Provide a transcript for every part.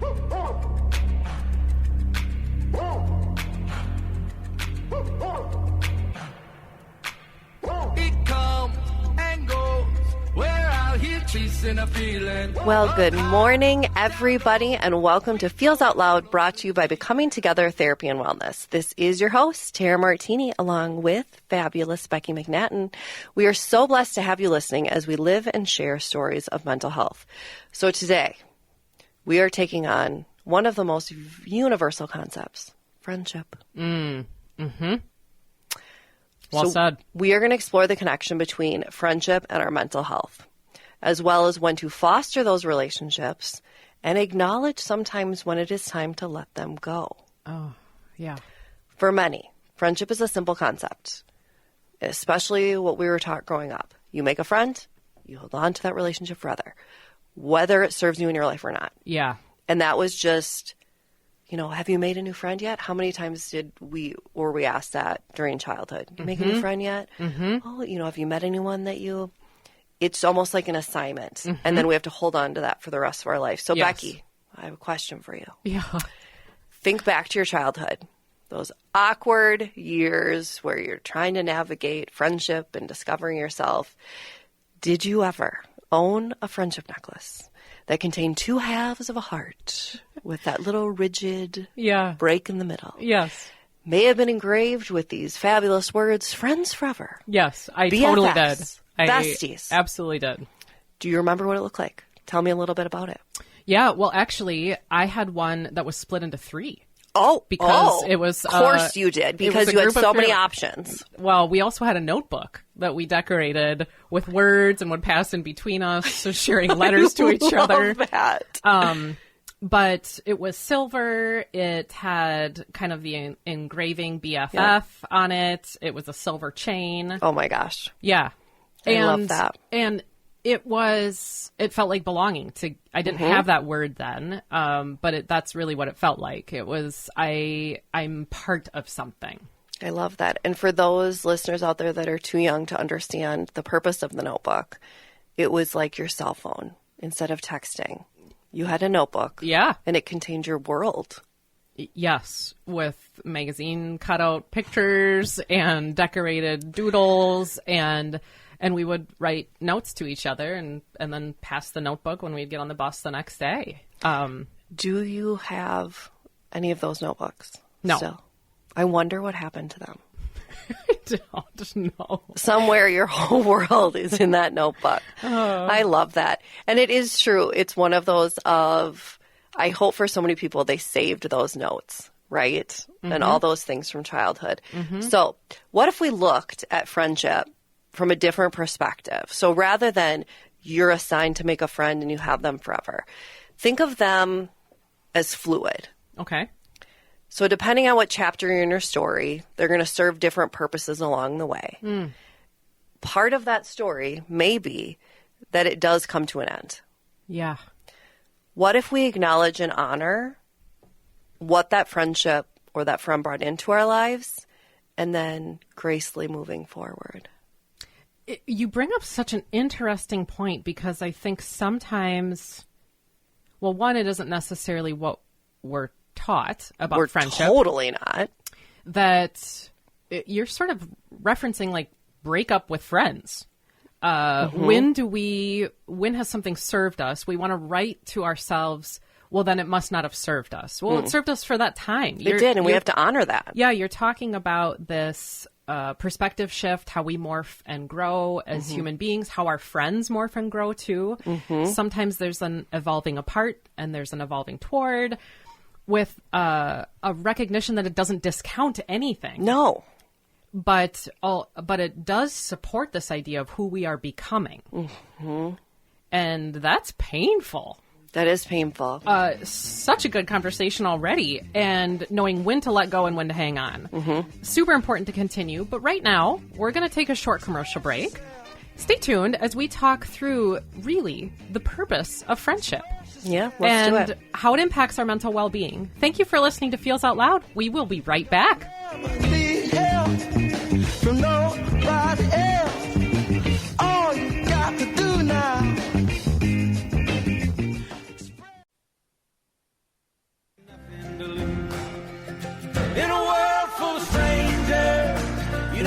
It comes and goes. We're out here chasing a feeling. Well, good morning, everybody, and welcome to Feels Out Loud, brought to you by Becoming Together Therapy and Wellness. This is your host, Tara Martini, along with fabulous Becky McNattin. We are so blessed to have you listening as we live and share stories of mental health. So today, we are taking on one of the most universal concepts, friendship. Well said. We are going to explore the connection between friendship and our mental health, as well as when to foster those relationships and acknowledge sometimes when it is time to let them go. Oh, yeah. For many, friendship is a simple concept, especially what we were taught growing up. You make a friend, you hold on to that relationship forever, whether it serves you in your life or not. Yeah. And that was just, have you made a new friend yet? How many times were we asked that during childhood? You make a new friend yet? Oh, have you met anyone that it's almost like an assignment. And then we have to hold on to that for the rest of our life. So, Yes. Becky, I have a question for you. Yeah. Think back to your childhood, those awkward years where you're trying to navigate friendship and discovering yourself. Did you ever own a friendship necklace that contained two halves of a heart with that little rigid break in the middle? Yes. May have been engraved with these fabulous words, friends forever. Yes, I BFFs, totally did. besties. I absolutely did. Do you remember what it looked like? Tell me a little bit about it. Yeah, well, actually, I had one that was split into three. Because it was... Of course you did, because you had so many options. Well, we also had a notebook that we decorated with words and would pass in between us, so sharing letters to each other. That. But it was silver. It had kind of the engraving BFF on it. It was a silver chain. Oh, my gosh. Yeah. I love that. And it felt like belonging to, I didn't have that word then, but that's really what it felt like. It was, I'm part of something. I love that. And for those listeners out there that are too young to understand the purpose of the notebook, it was like your cell phone. Instead of texting, you had a notebook. Yeah. And it contained your world. Yes, with magazine cutout pictures and decorated doodles, and we would write notes to each other and then pass the notebook when we'd get on the bus the next day. Do you have any of those notebooks? No. Still? I wonder what happened to them. I don't know. Somewhere your whole world is in that notebook. I love that. And it is true. It's one of those I hope for so many people they saved those notes, right? And all those things from childhood. So what if we looked at friendship from a different perspective? So rather than you're assigned to make a friend and you have them forever, think of them as fluid. Okay. So depending on what chapter you're in your story, they're going to serve different purposes along the way. Part of that story may be that it does come to an end. Yeah. What if we acknowledge and honor what that friendship or that friend brought into our lives and then gracefully moving forward? You bring up such an interesting point, because I think sometimes, well, one, it isn't necessarily what we're taught about We're friendship. Totally not. That you're sort of referencing like break up with friends. When has something served us? We want to write to ourselves, well, then it must not have served us. Well, it served us for that time. It did, and we have to honor that. Yeah, you're talking about this perspective shift, how we morph and grow as human beings, how our friends morph and grow too. Sometimes there's an evolving apart and there's an evolving toward, with a recognition that it doesn't discount anything. No. But it does support this idea of who we are becoming. And that's painful. That is painful. Such a good conversation already, and knowing when to let go and when to hang on. Super important to continue, but right now, we're going to take a short commercial break. Stay tuned as we talk through, really, the purpose of friendship. Yeah, let's do it. And how it impacts our mental well-being. Thank you for listening to Feels Out Loud. We will be right back. Need help from nobody else. All you got to do now.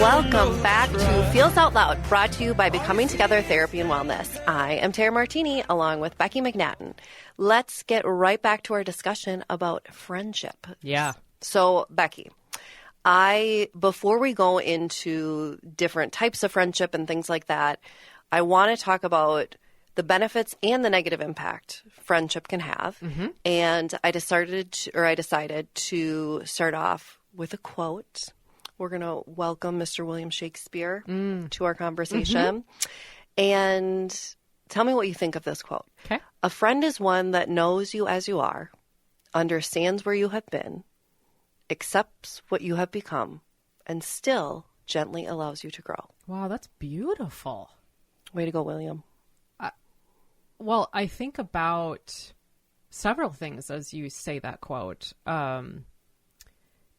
Welcome back to Feels Out Loud, brought to you by Becoming Together Therapy and Wellness. I am Tara Martini, along with Becky McNattin. Let's get right back to our discussion about friendship. Yeah. So, Becky, before we go into different types of friendship and things like that, I want to talk about the benefits and the negative impact friendship can have. Mm-hmm. And I decided to start off with a quote. We're going to welcome Mr. William Shakespeare to our conversation. Mm-hmm. And tell me what you think of this quote. Okay. A friend is one that knows you as you are, understands where you have been, accepts what you have become, and still gently allows you to grow. Wow, that's beautiful. Way to go, William. Well, I think about several things as you say that quote.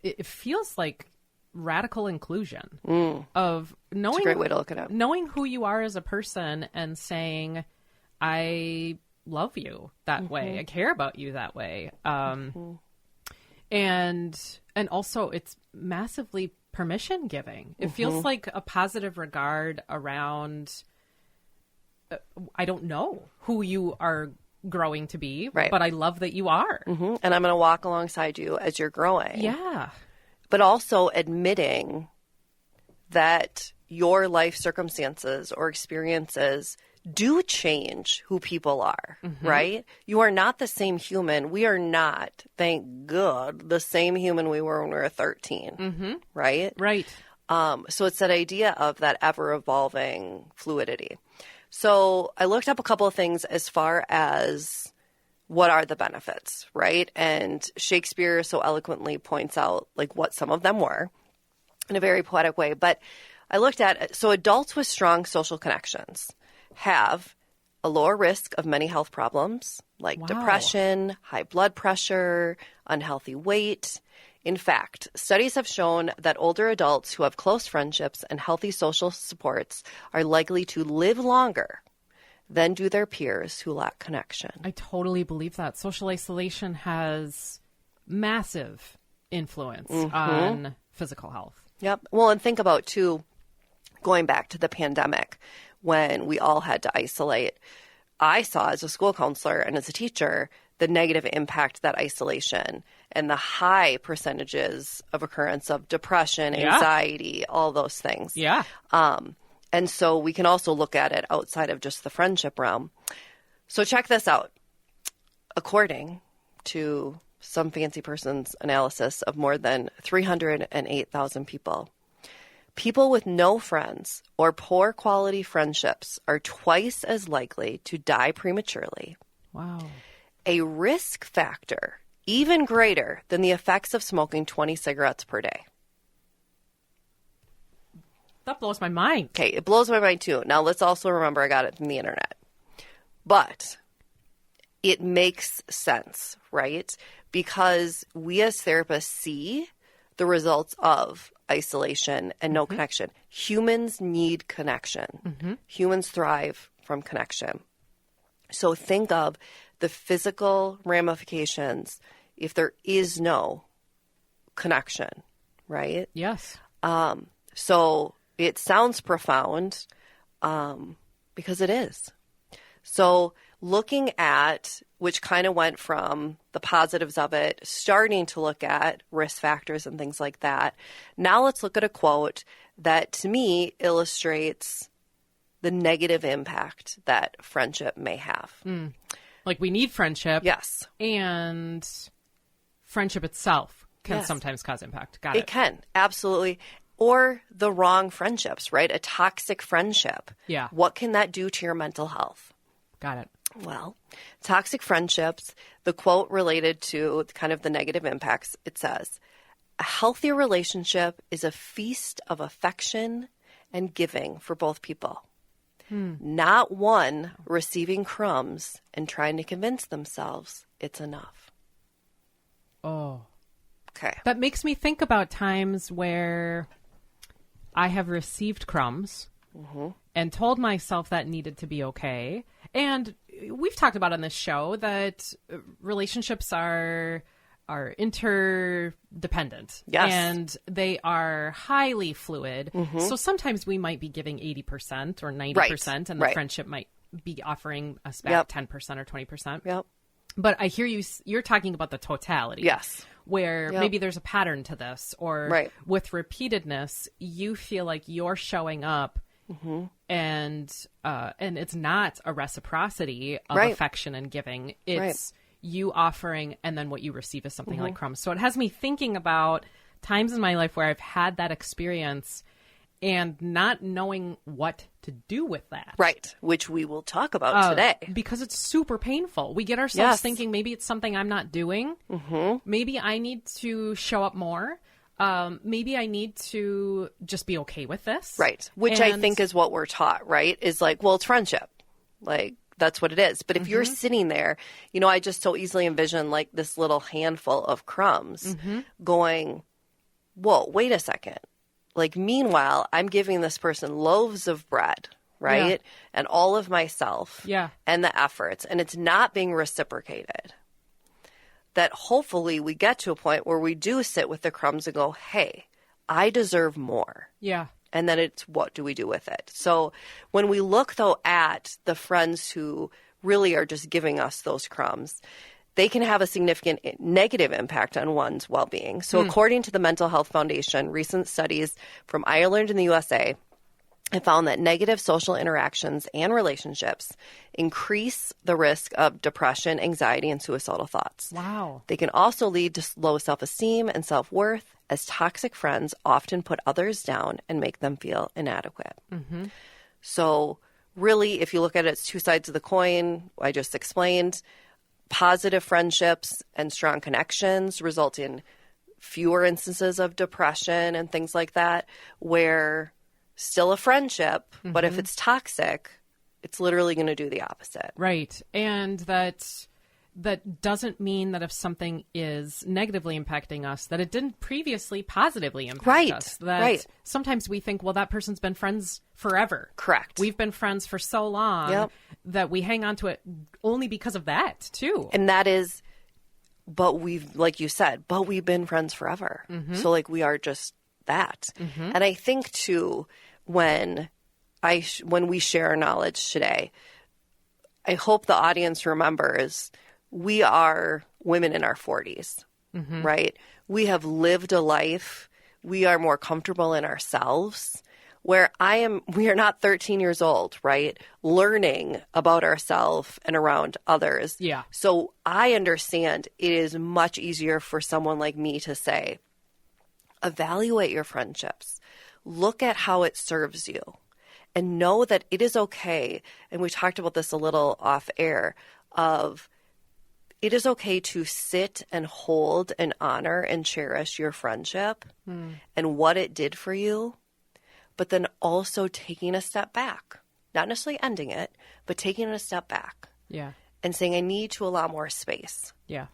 It feels like radical inclusion of knowing. That's a great way to look at it. Knowing who you are as a person and saying, I love you that way. I care about you that way. And also it's massively permission giving. It feels like a positive regard around, I don't know who you are growing to be, right, but I love that you are. And I'm going to walk alongside you as you're growing. Yeah. But also admitting that your life circumstances or experiences do change who people are, right? You are not the same human. We are not, thank God, the same human we were when we were 13, right? Right. So it's that idea of that ever-evolving fluidity. So I looked up a couple of things as far as what are the benefits, right? And Shakespeare so eloquently points out like what some of them were in a very poetic way. But I looked at, so adults with strong social connections have a lower risk of many health problems like depression, high blood pressure, unhealthy weight. In fact, studies have shown that older adults who have close friendships and healthy social supports are likely to live longer than do their peers who lack connection. I totally believe that. Social isolation has massive influence on physical health. Yep. Well, and think about, too, going back to the pandemic when we all had to isolate. I saw as a school counselor and as a teacher the negative impact that isolation and the high percentages of occurrence of depression, anxiety, all those things. Yeah. And so we can also look at it outside of just the friendship realm. So check this out. According to some fancy person's analysis of more than 308,000 people, people with no friends or poor quality friendships are twice as likely to die prematurely. Wow. A risk factor even greater than the effects of smoking 20 cigarettes per day. That blows my mind. Okay, it blows my mind too. Now, let's also remember I got it from the internet. But it makes sense, right? Because we as therapists see the results of isolation and no connection. Humans need connection. Humans thrive from connection. So think of the physical ramifications if there is no connection, right? Yes. So it sounds profound because it is. So looking at, which kind of went from the positives of it, starting to look at risk factors and things like that. Now let's look at a quote that to me illustrates the negative impact that friendship may have. Like we need friendship. Yes. And friendship itself can sometimes cause impact. Got it. It can, absolutely. Or the wrong friendships, right? A toxic friendship. Yeah. What can that do to your mental health? Got it. Well, toxic friendships, the quote related to kind of the negative impacts, it says, a healthy relationship is a feast of affection and giving for both people. Not one receiving crumbs and trying to convince themselves it's enough. Oh. Okay. That makes me think about times where I have received crumbs and told myself that needed to be okay. And we've talked about on this show that relationships are are interdependent. Yes. And they are highly fluid. So sometimes we might be giving 80% or 90%, and the friendship might be offering us back 10% or 20%. Yep. But I hear you're talking about the totality. Yes. Where maybe there's a pattern to this, or with repeatedness, you feel like you're showing up and it's not a reciprocity of affection and giving. It's you offering, and then what you receive is something like crumbs. So it has me thinking about times in my life where I've had that experience and not knowing what to do with that. Right, which we will talk about today. Because it's super painful. We get ourselves thinking maybe it's something I'm not doing. Maybe I need to show up more. Maybe I need to just be okay with this. Right, which I think is what we're taught, right? Is like, well, it's friendship. Like, that's what it is. But if you're sitting there, you know, I just so easily envision like this little handful of crumbs going, whoa, wait a second. Like, meanwhile, I'm giving this person loaves of bread, right? Yeah. And all of myself Yeah. and the efforts, and it's not being reciprocated. That hopefully we get to a point where we do sit with the crumbs and go, hey, I deserve more. Yeah. And then it's what do we do with it? So when we look, though, at the friends who really are just giving us those crumbs, they can have a significant negative impact on one's well-being. So according to the Mental Health Foundation, recent studies from Ireland and the USA have found that negative social interactions and relationships increase the risk of depression, anxiety, and suicidal thoughts. Wow. They can also lead to low self-esteem and self-worth, as toxic friends often put others down and make them feel inadequate. So really, if you look at it, it's two sides of the coin. I just explained. Positive friendships and strong connections result in fewer instances of depression and things like that, where still a friendship, but if it's toxic, it's literally going to do the opposite. Right. And that doesn't mean that if something is negatively impacting us, that it didn't previously positively impact us. That sometimes we think, well, that person's been friends forever. Correct. We've been friends for so long that we hang on to it only because of that, too. And that is, but we've, like you said, but we've been friends forever. So, like, we are just that. And I think, too, when we share our knowledge today, I hope the audience remembers we are women in our 40s, right? We have lived a life. We are more comfortable in ourselves. Where we are not 13 years old, right? Learning about ourselves and around others. Yeah. So I understand it is much easier for someone like me to say, evaluate your friendships. Look at how it serves you. And know that it is okay. And we talked about this a little off air of it is okay to sit and hold and honor and cherish your friendship and what it did for you, but then also taking a step back, not necessarily ending it, but taking a step back. Yeah. And saying, I need to allow more space. Yeah.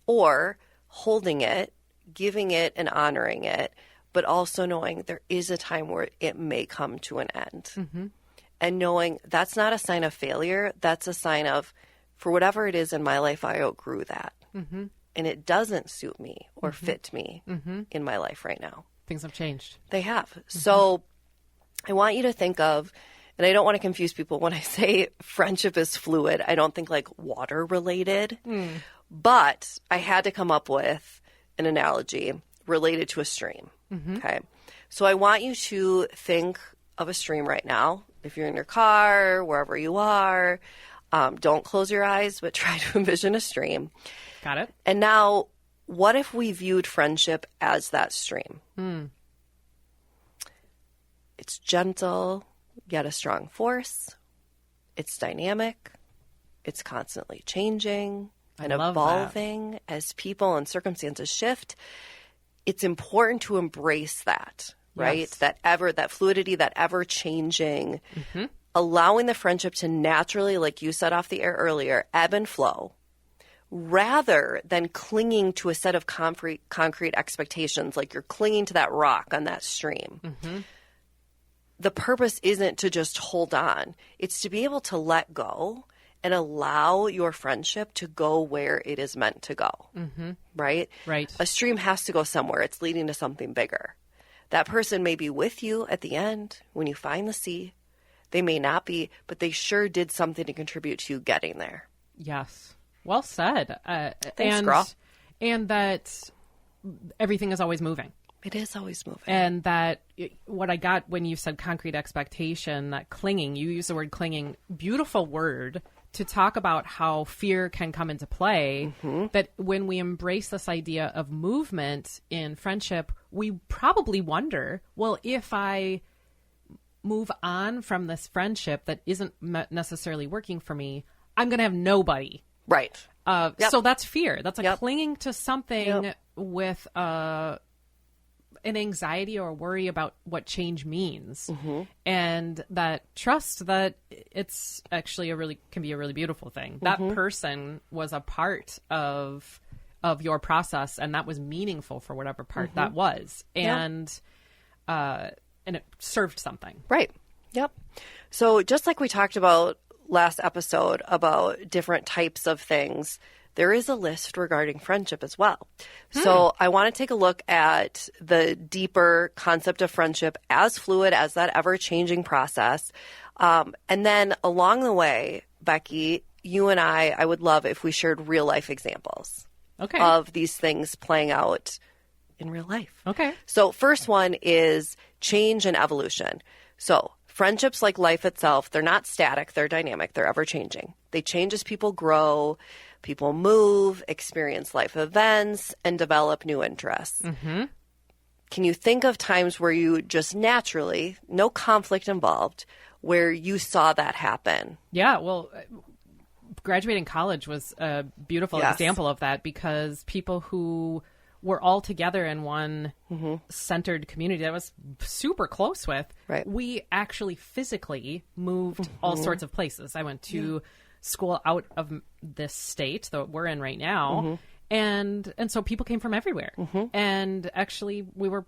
Or holding it, giving it and honoring it, but also knowing there is a time where it may come to an end. And knowing that's not a sign of failure. That's a sign of, for whatever it is in my life, I outgrew that. And it doesn't suit me or fit me in my life right now. Things have changed. They have. So I want you to think of, and I don't want to confuse people when I say friendship is fluid. I don't think like water related, but I had to come up with an analogy related to a stream. Okay. So I want you to think of a stream right now. If you're in your car, wherever you are, don't close your eyes, but try to envision a stream. Got it. And now, what if we viewed friendship as that stream? It's gentle, yet a strong force. It's dynamic. It's constantly changing and evolving as people and circumstances shift. It's important to embrace that, right? Yes. That fluidity, that ever changing, allowing the friendship to naturally, like you said off the air earlier, ebb and flow, rather than clinging to a set of concrete expectations, like you're clinging to that rock on that stream. The purpose isn't to just hold on. It's to be able to let go and allow your friendship to go where it is meant to go. Right? Right. A stream has to go somewhere. It's leading to something bigger. That person may be with you at the end when you find the sea. They may not be, but they sure did something to contribute to you getting there. Yes. Well said. Thanks, girl. And that everything is always moving. It is always moving. And that what I got when you said concrete expectation, that clinging, you use the word clinging, beautiful word to talk about how fear can come into play. That when we embrace this idea of movement in friendship, we probably wonder, well, if I move on from this friendship that isn't necessarily working for me, I'm going to have nobody. Right. So that's fear. That's a Yep. clinging to something with an anxiety or a worry about what change means, and that trust that it's actually can be a really beautiful thing. That person was a part of your process, and that was meaningful for whatever part that was, and it served something. Right. Yep. So just like we talked about last episode about different types of things, there is a list regarding friendship as well. So I want to take a look at the deeper concept of friendship as fluid as that ever-changing process. And then along the way, Becky, you and I would love if we shared real-life examples of these things playing out in real life. Okay. So first one is change and evolution. So friendships, like life itself, they're not static, they're dynamic, they're ever-changing. They change as people grow. People move, experience life events, and develop new interests. Can you think of times where you just naturally, no conflict involved, where you saw that happen? Yeah, well, graduating college was a beautiful example of that, because people who were all together in one centered community that I was super close with, we actually physically moved all sorts of places. I went to school out of this state that we're in right now, and so people came from everywhere, and actually we were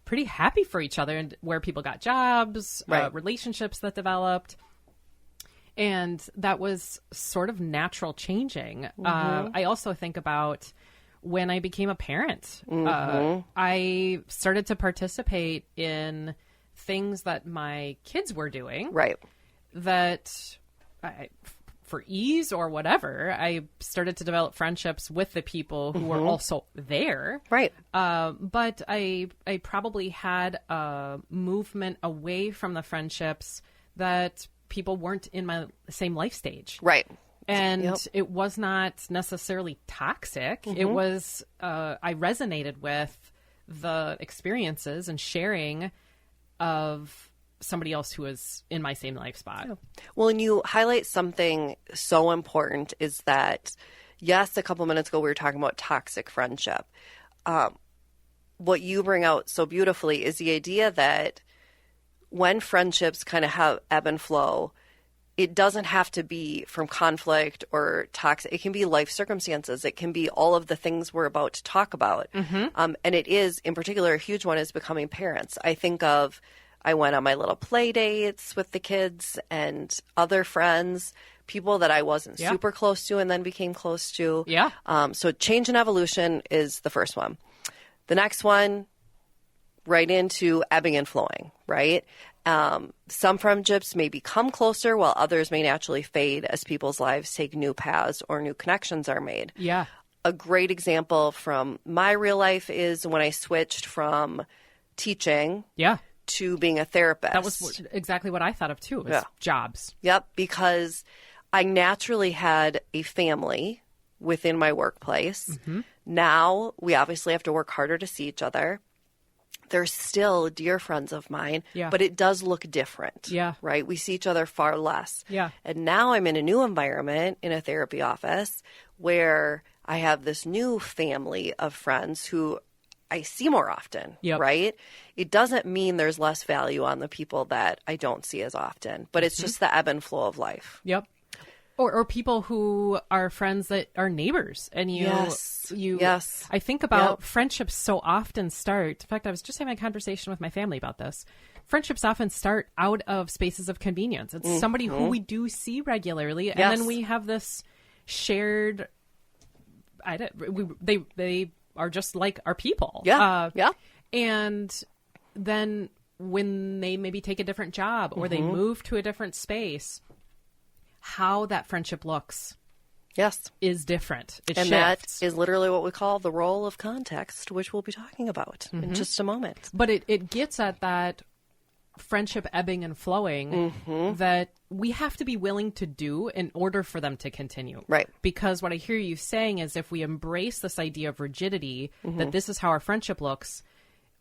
pretty happy for each other, and where people got jobs, relationships that developed, and that was sort of natural changing. I also think about when I became a parent. I started to participate in things that my kids were doing, that for ease or whatever, I started to develop friendships with the people who were also there. But I probably had a movement away from the friendships that people weren't in my same life stage. And it was not necessarily toxic. It was, I resonated with the experiences and sharing of somebody else who was in my same life spot. Well, and you highlight something so important is that, yes, a couple minutes ago we were talking about toxic friendship. What you bring out so beautifully is the idea that when friendships kind of have ebb and flow, it doesn't have to be from conflict or toxic. It can be life circumstances. It can be all of the things we're about to talk about. And it is, in particular, a huge one is becoming parents. I think of, I went on my little play dates with the kids and other friends, people that I wasn't super close to and then became close to. So change and evolution is the first one. The next one, right into ebbing and flowing, right? Some friendships may become closer while others may naturally fade as people's lives take new paths or new connections are made. A great example from my real life is when I switched from teaching to being a therapist. That was exactly what I thought of too, was jobs. Because I naturally had a family within my workplace. Now we obviously have to work harder to see each other. They're still dear friends of mine, but it does look different, right? We see each other far less. And now I'm in a new environment in a therapy office where I have this new family of friends who I see more often, right? It doesn't mean there's less value on the people that I don't see as often, but it's just the ebb and flow of life. Or people who are friends that are neighbors, and I think about friendships so often start. In fact, I was just having a conversation with my family about this. friendships often start out of spaces of convenience. It's somebody who we do see regularly, and then we have this shared. They are just like our people. Yeah. And then when they maybe take a different job or they move to a different space, how that friendship looks. Yes. Is different. It and shifts. That is literally what we call the role of context, which we'll be talking about in just a moment. But it gets at that friendship ebbing and flowing that we have to be willing to do in order for them to continue. Right. Because what I hear you saying is if we embrace this idea of rigidity, that this is how our friendship looks,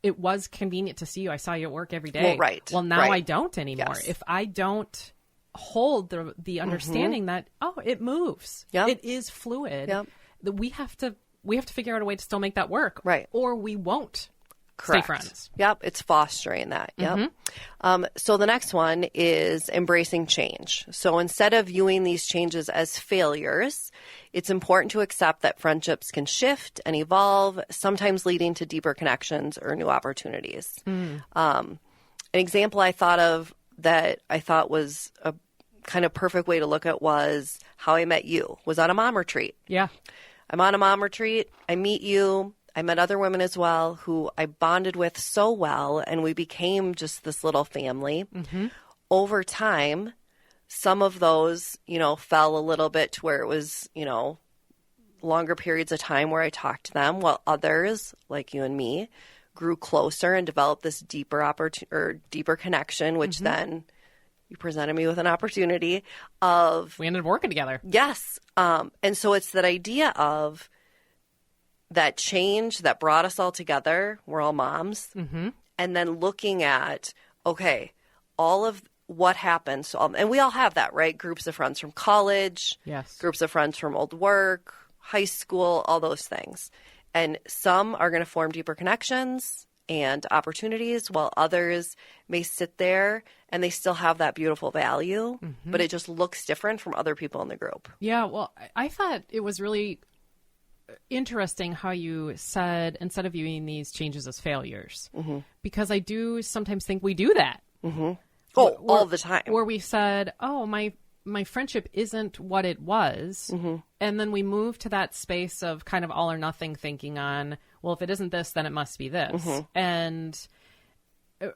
it was convenient to see you. I saw you at work every day. Well, right. Well, now I don't anymore. Yes. If I don't hold the understanding that, it moves. Yep. It is fluid. Yep. That we have to figure out a way to still make that work. Right. Or we won't. Correct. Stay friends. Yep, it's fostering that. Yep. So the next one is embracing change. So instead of viewing these changes as failures, it's important to accept that friendships can shift and evolve, sometimes leading to deeper connections or new opportunities. An example I thought of that I thought was a kind of perfect way to look at was how I met you, was on a mom retreat. Yeah. I'm on a mom retreat. I meet you. I met other women as well who I bonded with so well, and we became just this little family. Over time, some of those, fell a little bit to where it was, longer periods of time where I talked to them, while others, like you and me, grew closer and developed this deeper connection, which then you presented me with an opportunity of... We ended up working together. Yes. And so it's that idea of that change that brought us all together. We're all moms. And then looking at, okay, all of what happened. So, and we all have that, right? Groups of friends from college. Yes. Groups of friends from old work, high school, all those things. And some are going to form deeper connections and opportunities, while others may sit there and they still have that beautiful value, but it just looks different from other people in the group. Yeah, well, I thought it was really interesting how you said, instead of viewing these changes as failures, because I do sometimes think we do that. All the time. Where we said, my friendship isn't what it was. And then we move to that space of kind of all or nothing thinking on, well, if it isn't this, then it must be this. And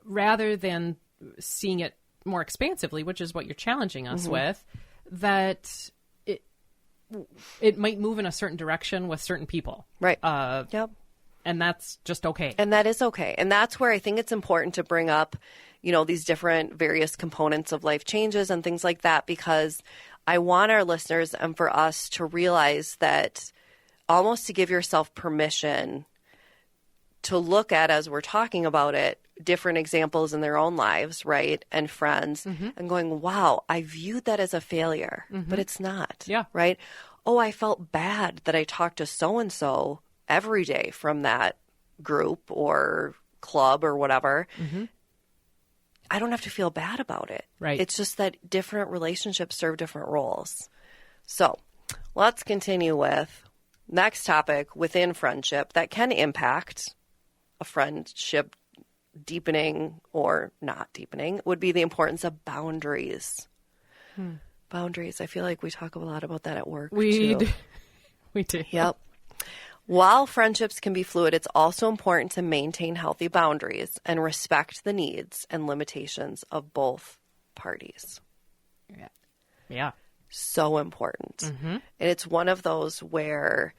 rather than seeing it more expansively, which is what you're challenging us with, that it might move in a certain direction with certain people. Right. Yep. And that's just okay. And that is okay. And that's where I think it's important to bring up, these different various components of life changes and things like that, because I want our listeners and for us to realize that almost to give yourself permission to look at, as we're talking about it, different examples in their own lives, right? And friends, and going, wow, I viewed that as a failure, but it's not. Yeah. Right? Oh, I felt bad that I talked to so-and-so every day from that group or club or whatever. I don't have to feel bad about it. Right. It's just that different relationships serve different roles. So let's continue with next topic within friendship that can impact a friendship deepening or not deepening would be the importance of boundaries. Boundaries. I feel like we talk a lot about that at work. We too. We do. Yep. While friendships can be fluid, it's also important to maintain healthy boundaries and respect the needs and limitations of both parties. Yeah. So important. And it's one of those where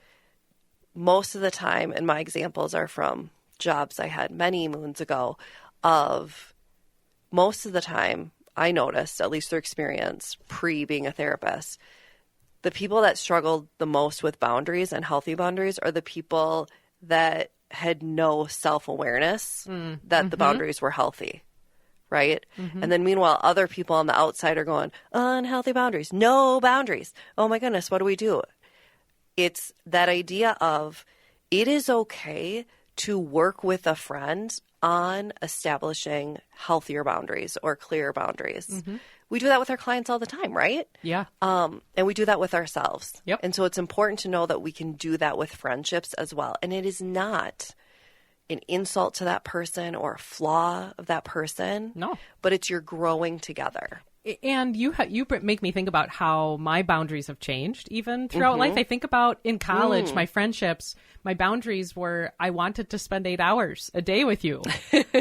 most of the time, and my examples are from jobs I had many moons ago, of most of the time I noticed, at least through experience, pre-being a therapist, the people that struggled the most with boundaries and healthy boundaries are the people that had no self-awareness that the boundaries were healthy, right? And then meanwhile, other people on the outside are going, unhealthy boundaries, no boundaries. Oh my goodness, what do we do? It's that idea of it is okay to work with a friend on establishing healthier boundaries or clearer boundaries. We do that with our clients all the time, right? Yeah. And we do that with ourselves. Yep. And so it's important to know that we can do that with friendships as well. And it is not an insult to that person or a flaw of that person. No. But it's you're growing together. And you make me think about how my boundaries have changed even throughout life. I think about in college, my friendships, my boundaries were I wanted to spend 8 hours a day with you.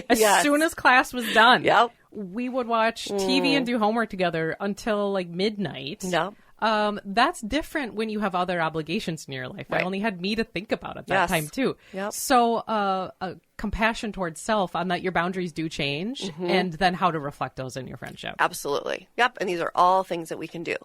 As soon as class was done, we would watch TV and do homework together until like midnight. Yep. That's different when you have other obligations in your life. Right. I only had me to think about at that time too. Yep. So a compassion towards self on that your boundaries do change and then how to reflect those in your friendship. Absolutely. Yep. And these are all things that we can do.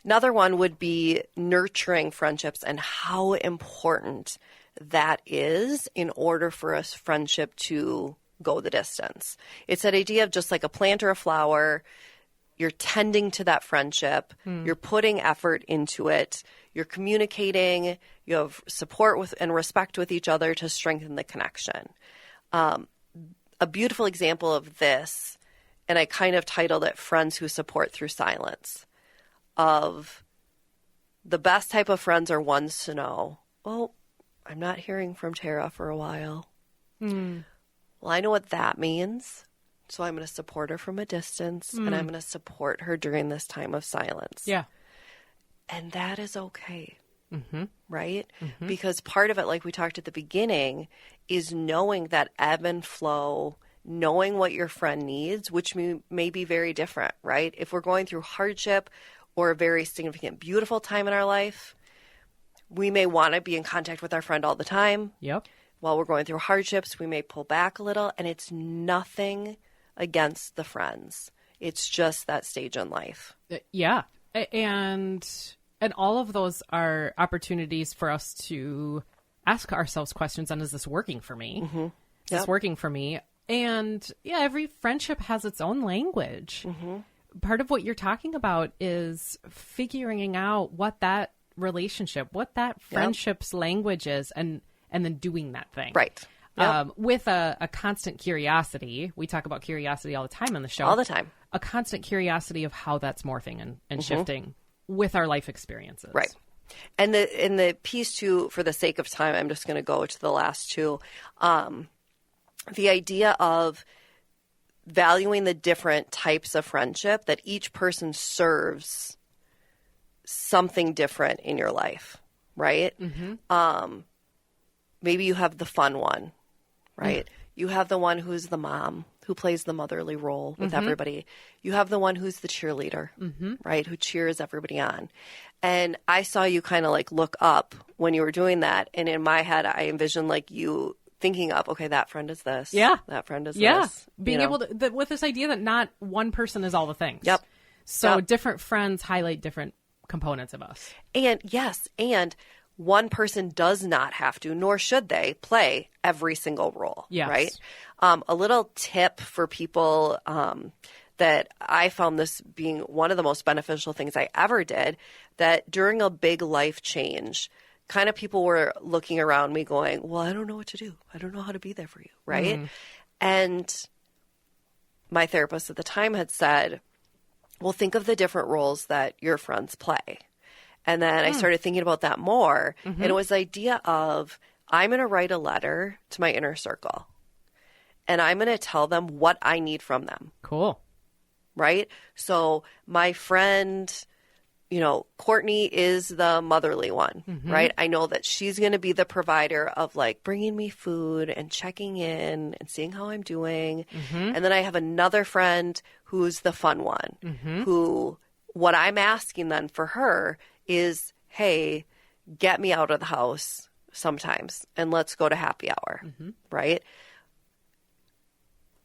Another one would be nurturing friendships and how important that is in order for a friendship to go the distance. It's that idea of just like a plant or a flower. You're tending to that friendship. You're putting effort into it. You're communicating. You have support with and respect with each other to strengthen the connection. A beautiful example of this, and I kind of titled it Friends Who Support Through Silence, of the best type of friends are ones to know, oh, I'm not hearing from Tara for a while. Well, I know what that means. So I'm going to support her from a distance, and I'm going to support her during this time of silence. Yeah. And that is okay, right? Because part of it, like we talked at the beginning, is knowing that ebb and flow, knowing what your friend needs, which may be very different, right? If we're going through hardship or a very significant, beautiful time in our life, we may want to be in contact with our friend all the time. Yep. While we're going through hardships, we may pull back a little, and it's nothing against the friends. It's just that stage in life. Yeah. And all of those are opportunities for us to ask ourselves questions on, is this working for me? Is this working for me? And yeah, every friendship has its own language. Part of what you're talking about is figuring out what that relationship, what that friendship's language is, and then doing that thing. Right. With a constant curiosity. We talk about curiosity all the time on the show. All the time. A constant curiosity of how that's morphing and shifting with our life experiences. Right. And the piece too, for the sake of time, I'm just going to go to the last two. The idea of valuing the different types of friendship, that each person serves something different in your life, right? Maybe you have the fun one, right? You have the one who's the mom, who plays the motherly role with everybody. You have the one who's the cheerleader, right? Who cheers everybody on. And I saw you kind of like look up when you were doing that. And in my head, I envisioned like you thinking up, okay, that friend is this. Yeah. That friend is Yeah. this. Being able to, with this idea that not one person is all the things. Yep. So Yep. different friends highlight different components of us. And yes, and one person does not have to, nor should they, play every single role, Yes. right? A little tip for people that I found this being one of the most beneficial things I ever did, that during a big life change, kind of people were looking around me going, well, I don't know what to do. I don't know how to be there for you, right? And my therapist at the time had said, well, think of the different roles that your friends play. And then I started thinking about that more. And it was the idea of, I'm going to write a letter to my inner circle. And I'm going to tell them what I need from them. Cool. Right? So my friend, Courtney is the motherly one, right? I know that she's going to be the provider of like bringing me food and checking in and seeing how I'm doing. And then I have another friend who's the fun one, who what I'm asking then for her is, hey, get me out of the house sometimes and let's go to happy hour, right?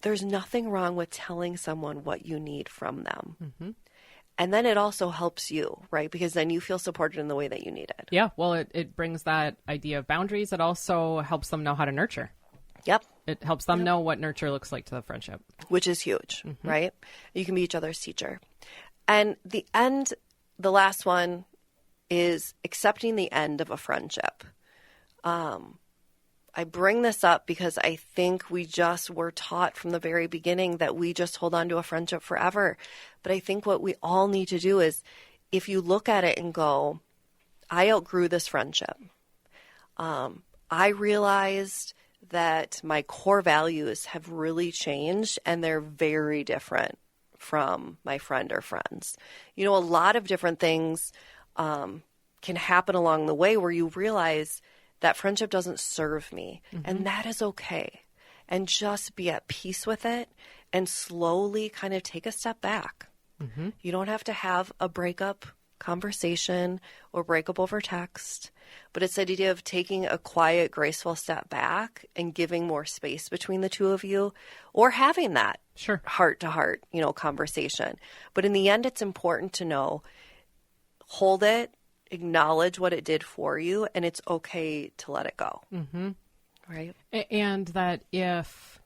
There's nothing wrong with telling someone what you need from them. And then it also helps you, right? Because then you feel supported in the way that you need it. Yeah. Well, it brings that idea of boundaries. It also helps them know how to nurture. Yep. It helps them know what nurture looks like to the friendship. Which is huge, right? You can be each other's teacher. And the last one is accepting the end of a friendship. I bring this up because I think we just were taught from the very beginning that we just hold on to a friendship forever. But I think what we all need to do is, if you look at it and go, I outgrew this friendship. I realized that my core values have really changed and they're very different from my friend or friends. You know, a lot of different things can happen along the way where you realize that friendship doesn't serve me, and that is okay. And just be at peace with it and slowly kind of take a step back. You don't have to have a breakup conversation or breakup over text, but it's the idea of taking a quiet, graceful step back and giving more space between the two of you, or having that heart to heart, you know, conversation. But in the end, it's important to know, hold it, acknowledge what it did for you, and it's okay to let it go. Right? And that if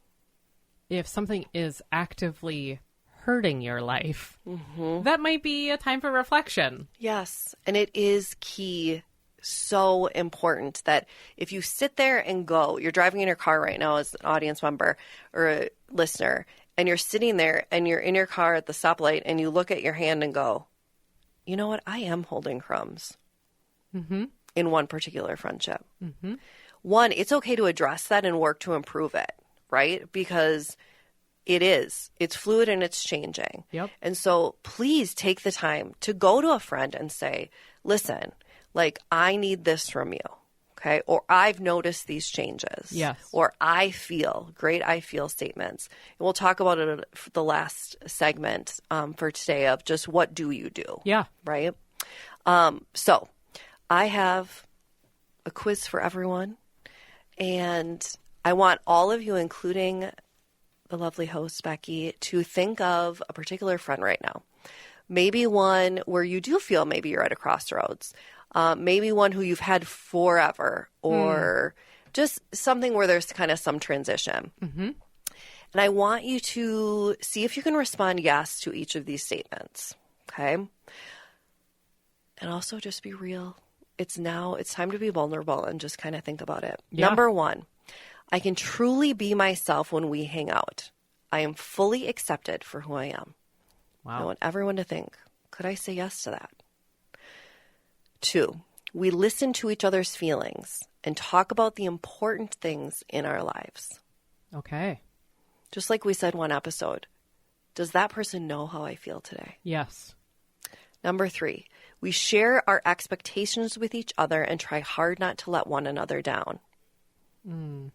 something is actively hurting your life, that might be a time for reflection. Yes. And it is key, so important that if you sit there and go, you're driving in your car right now as an audience member or a listener, and you're sitting there and you're in your car at the stoplight and you look at your hand and go, you know what? I am holding crumbs in one particular friendship. One, it's okay to address that and work to improve it, right? Because it's fluid and it's changing. Yep. And so please take the time to go to a friend and say, listen, like, I need this from you. Okay. Or I've noticed these changes. Yes. Or I feel statements. And we'll talk about it for the last segment for today of just what do you do? Yeah. Right. So I have a quiz for everyone, and I want all of you, including the lovely host, Becky, to think of a particular friend right now. Maybe one where you do feel maybe you're at a crossroads. Maybe one who you've had forever, or just something where there's kind of some transition. And I want you to see if you can respond yes to each of these statements. Okay. And also just be real. It's time to be vulnerable and just kind of think about it. Yeah. Number one, I can truly be myself when we hang out. I am fully accepted for who I am. Wow. I want everyone to think, could I say yes to that? 2, we listen to each other's feelings and talk about the important things in our lives. Okay. Just like we said one episode, does that person know how I feel today? Yes. Number 3, we share our expectations with each other and try hard not to let one another down. And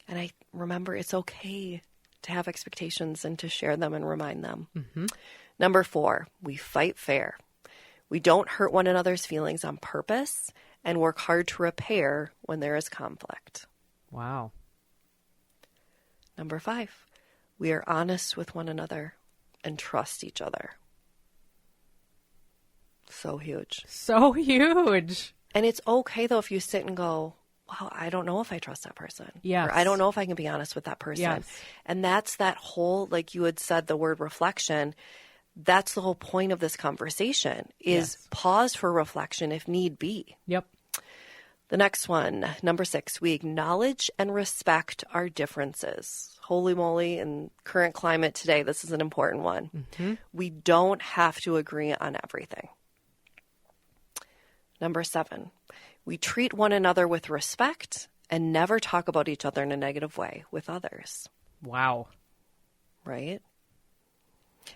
I remember it's okay to have expectations and to share them and remind them. Number 4, we fight fair. We don't hurt one another's feelings on purpose and work hard to repair when there is conflict. Wow. Number 5, we are honest with one another and trust each other. So huge. So huge. And it's okay, though, if you sit and go, wow, I don't know if I trust that person. Yes. Or I don't know if I can be honest with that person. Yes. And that's that whole, like you had said, the word reflection. That's the whole point of this conversation is pause for reflection if need be. Yep. The next one, number 6, we acknowledge and respect our differences. Holy moly, in current climate today, this is an important one. We don't have to agree on everything. Number 7, we treat one another with respect and never talk about each other in a negative way with others. Wow. Right?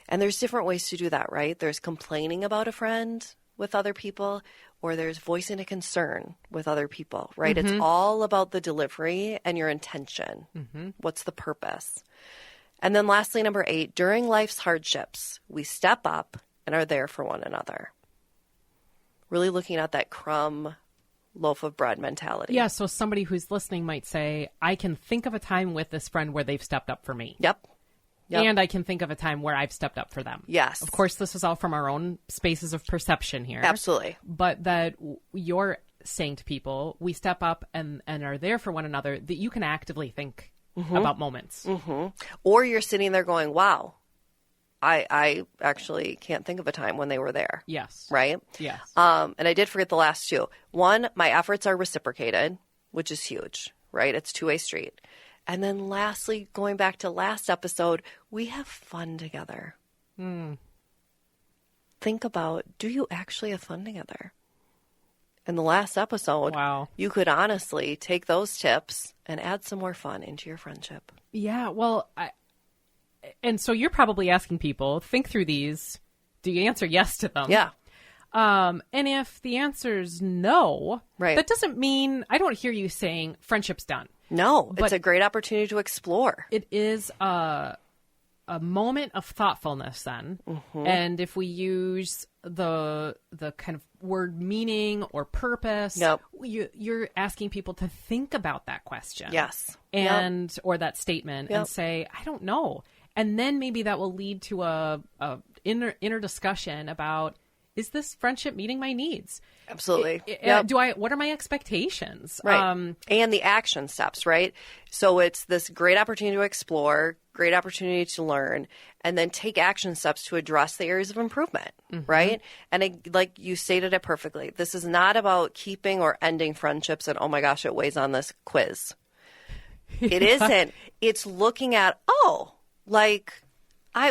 And there's different ways to do that, right? There's complaining about a friend with other people, or there's voicing a concern with other people, right? It's all about the delivery and your intention. What's the purpose? And then lastly, number 8, during life's hardships, we step up and are there for one another. Really looking at that crumb loaf of bread mentality. Yeah, so somebody who's listening might say, I can think of a time with this friend where they've stepped up for me. Yep. And I can think of a time where I've stepped up for them. Yes. Of course, this is all from our own spaces of perception here. Absolutely. But that you're saying to people, we step up and are there for one another, that you can actively think about moments. Or you're sitting there going, wow, I actually can't think of a time when they were there. Yes. Right? Yes. And I did forget the last 2. 1, my efforts are reciprocated, which is huge, right? It's two-way street. And then lastly, going back to last episode, we have fun together. Think about, do you actually have fun together? in the last episode, Wow. you could honestly take those tips and add some more fun into your friendship. Yeah, well, and so you're probably asking people, think through these. Do you answer yes to them? Yeah. And if the answer is no, Right. that doesn't mean, I don't hear you saying friendship's done. No, But- it's a great opportunity to explore. It is a moment of thoughtfulness then. And if we use the kind of word meaning or purpose, Yep. you're asking people to think about that question. Yes. And or that statement Yep. and say, I don't know. And then maybe that will lead to a inner discussion about, is this friendship meeting my needs? Absolutely. Yep. What are my expectations? Right. And the action steps, right? So it's this great opportunity to explore, great opportunity to learn, and then take action steps to address the areas of improvement, right? And like you stated it perfectly. This is not about keeping or ending friendships and, oh my gosh, it weighs on this quiz. It isn't. It's looking at,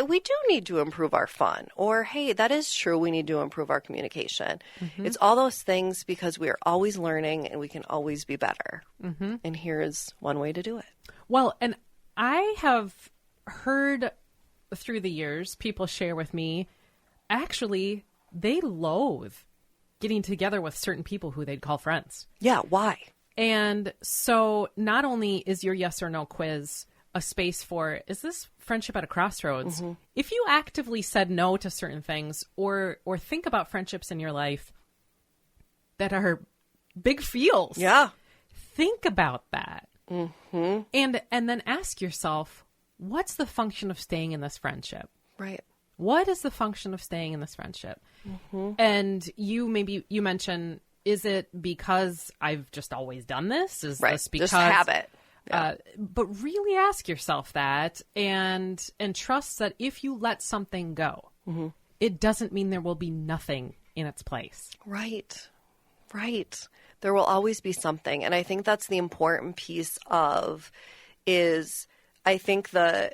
we do need to improve our fun. Or, hey, that is true. We need to improve our communication. It's all those things because we are always learning and we can always be better. And here's one way to do it. Well, and I have heard through the years people share with me, actually, they loathe getting together with certain people who they'd call friends. Yeah, why? And so not only is your yes or no quiz a space for, is this friendship at a crossroads? If you actively said no to certain things or think about friendships in your life that are big feels. Yeah. Think about that. And then ask yourself, what's the function of staying in this friendship? Right. What is the function of staying in this friendship? And you mentioned, is it because I've just always done this? Is this because Just habit. But really ask yourself that and trust that if you let something go, it doesn't mean there will be nothing in its place. Right. Right. There will always be something. And I think that's the important piece of is I think the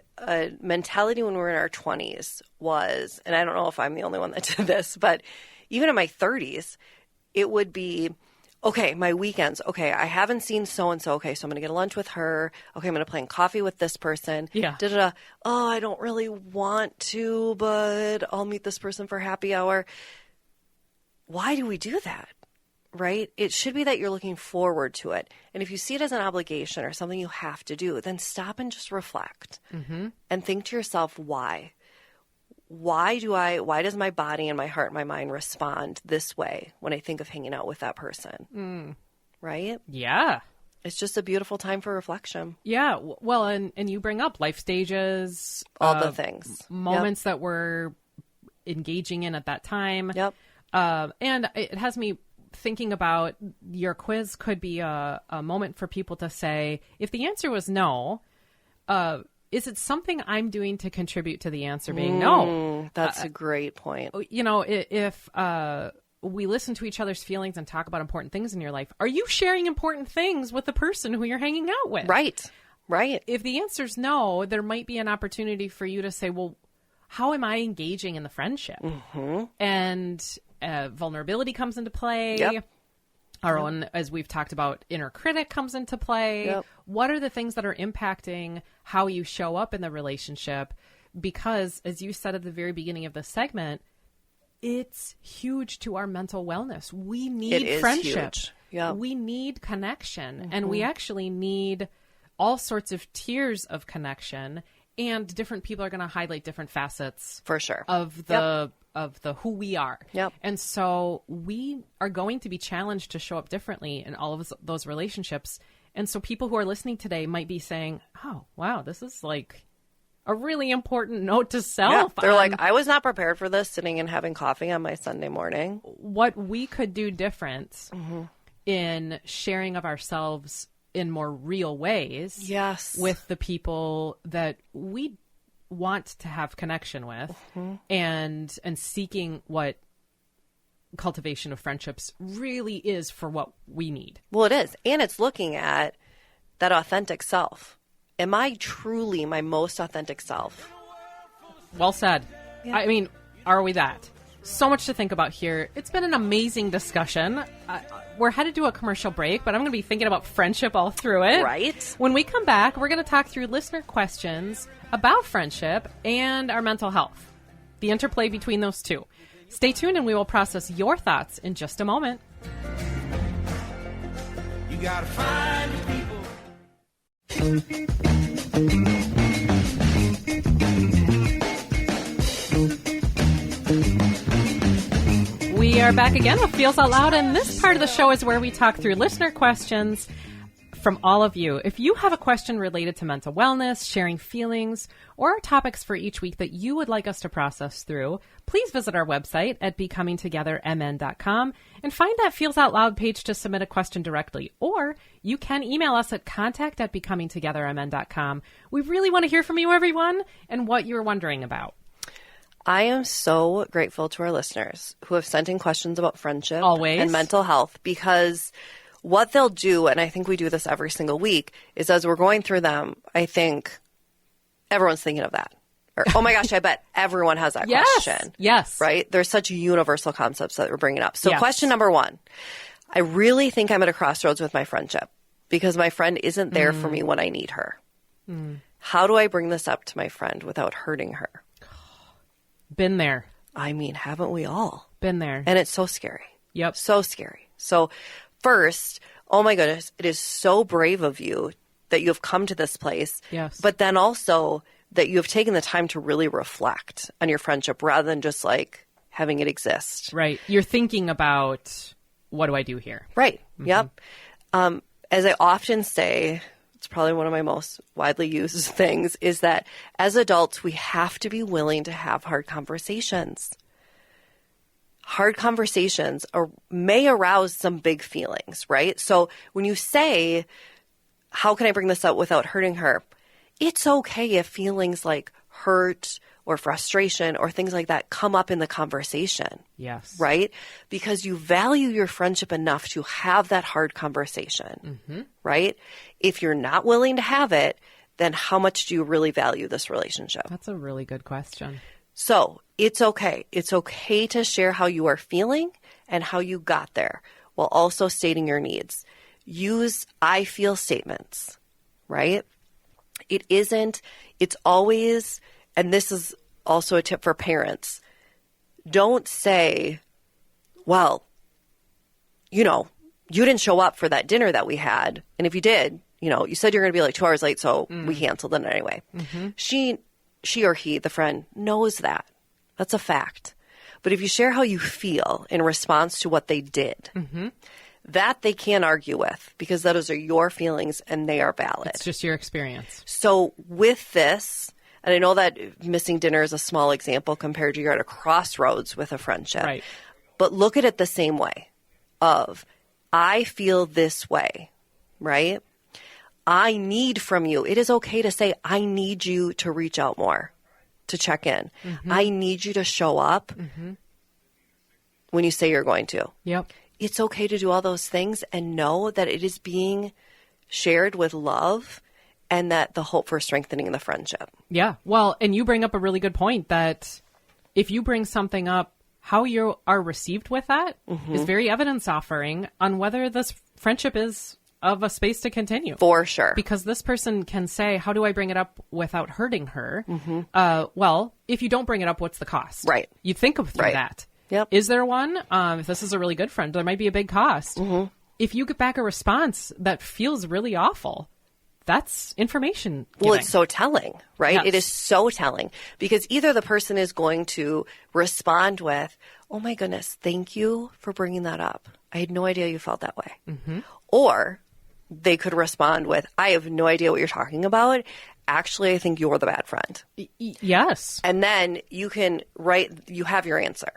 mentality when we were in our 20s was, and I don't know if I'm the only one that did this, but even in my 30s, it would be, okay, my weekends. Okay, I haven't seen so-and-so. Okay, so I'm going to get a lunch with her. Okay, I'm going to plan coffee with this person. Yeah. Da-da-da. Oh, I don't really want to, but I'll meet this person for happy hour. Why do we do that? Right? It should be that you're looking forward to it. And if you see it as an obligation or something you have to do, then stop and just reflect and think to yourself, why? Why does my body and my heart and my mind respond this way when I think of hanging out with that person? Right? Yeah. It's just a beautiful time for reflection. Yeah. Well, and you bring up life stages. All the things. Moments that we're engaging in at that time. Yep. And it has me thinking about your quiz could be a moment for people to say, if the answer was no, is it something I'm doing to contribute to the answer being no? That's a great point. You know, if we listen to each other's feelings and talk about important things in your life, are you sharing important things with the person who you're hanging out with? Right. Right. If the answer's no, there might be an opportunity for you to say, well, how am I engaging in the friendship? And vulnerability comes into play. Yep. Our own, as we've talked about, inner critic comes into play. Yep. What are the things that are impacting how you show up in the relationship? Because, as you said at the very beginning of the segment, it's huge to our mental wellness. We need It is friendship. huge. Yep. We need connection. And we actually need all sorts of tiers of connection. And different people are going to highlight different facets For sure. of the who we are. Yep. And so we are going to be challenged to show up differently in all of those relationships. And so people who are listening today might be saying, oh, wow, this is like a really important note to self. They're like, I was not prepared for this, sitting and having coffee on my Sunday morning. What we could do different in sharing of ourselves in more real ways. Yes. With the people that we want to have connection with and seeking what cultivation of friendships really is for what we need. Well, it is. And it's looking at that authentic self. Am I truly my most authentic self? Well said. Yeah. I mean, are we that? So much to think about here. It's been an amazing discussion. We're headed to a commercial break, but I'm going to be thinking about friendship all through it. Right. When we come back, we're going to talk through listener questions about friendship and our mental health, the interplay between those two. Stay tuned and we will process your thoughts in just a moment. You gotta find the people. We are back again with Feels Out Loud, and this part of the show is where we talk through listener questions from all of you. If you have a question related to mental wellness, sharing feelings, or topics for each week that you would like us to process through, please visit our website at becomingtogethermn.com and find that Feels Out Loud page to submit a question directly. Or you can email us at contact@becomingtogethermn.com. We really want to hear from you, everyone, and what you're wondering about. I am so grateful to our listeners who have sent in questions about friendship Always. and mental health, because what they'll do, and I think we do this every single week, is as we're going through them, I think everyone's thinking of that. Or, oh my gosh, I bet everyone has that question. Yes. Right? There's such universal concepts that we're bringing up. So Yes. question number one, I really think I'm at a crossroads with my friendship because my friend isn't there for me when I need her. How do I bring this up to my friend without hurting her? Been there. I mean, haven't we all? Been there. And it's so scary. Yep. So scary. So first, oh my goodness, it is so brave of you that you have come to this place. Yes. But then also that you have taken the time to really reflect on your friendship rather than just like having it exist. Right. You're thinking about, what do I do here? Right. Yep. As I often say, it's probably one of my most widely used things, is that as adults, we have to be willing to have hard conversations. Hard conversations may arouse some big feelings, right? So when you say, how can I bring this up without hurting her? It's okay if feelings like hurt or frustration or things like that come up in the conversation. Yes. Right? Because you value your friendship enough to have that hard conversation, right? If you're not willing to have it, then how much do you really value this relationship? That's a really good question. So it's okay. It's okay to share how you are feeling and how you got there while also stating your needs. Use I feel statements, right? It's always, and this is also a tip for parents, don't say, well, you didn't show up for that dinner that we had. And if you did, you said you're going to be like 2 hours late, so we canceled it anyway. She or he, the friend, knows that. That's a fact. But if you share how you feel in response to what they did, that they can't argue with because those are your feelings and they are valid. It's just your experience. So with this, and I know that missing dinner is a small example compared to you're at a crossroads with a friendship. Right. But look at it the same way of, I feel this way, right? I need from you. It is okay to say, I need you to reach out more, to check in. I need you to show up when you say you're going to. Yep. It's okay to do all those things and know that it is being shared with love and that the hope for strengthening the friendship. Yeah. Well, and you bring up a really good point that if you bring something up, how you are received with that is very evidence offering on whether this friendship is of a space to continue. For sure. Because this person can say, how do I bring it up without hurting her? Well, if you don't bring it up, what's the cost? Right. You think of through Right. that. Yep. Is there one? If this is a really good friend, there might be a big cost. If you get back a response that feels really awful, that's information giving. Well, it's so telling, right? Yes. It is so telling because either the person is going to respond with, oh my goodness, thank you for bringing that up. I had no idea you felt that way. Or they could respond with, I have no idea what you're talking about. Actually, I think you're the bad friend. Yes. And then you have your answer,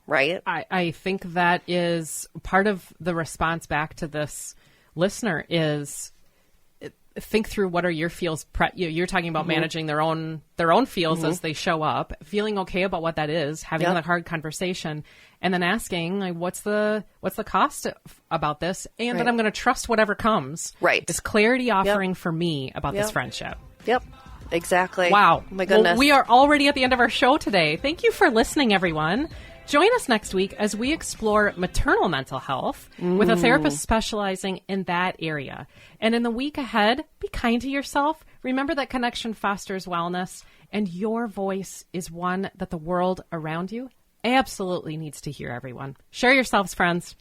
right? I think that is part of the response back to this listener is think through what are your feels. You're talking about managing their own feels as they show up, feeling okay about what that is, having that hard conversation, and then asking, like, what's the cost about this, and that I'm going to trust whatever comes. Right. Is clarity offering for me about this friendship. Yep. Exactly. Wow. Oh my goodness. Well, we are already at the end of our show today. Thank you for listening, everyone. Join us next week as we explore maternal mental health with a therapist specializing in that area. And in the week ahead, be kind to yourself. Remember that connection fosters wellness, and your voice is one that the world around you absolutely needs to hear, everyone. Share yourselves, friends.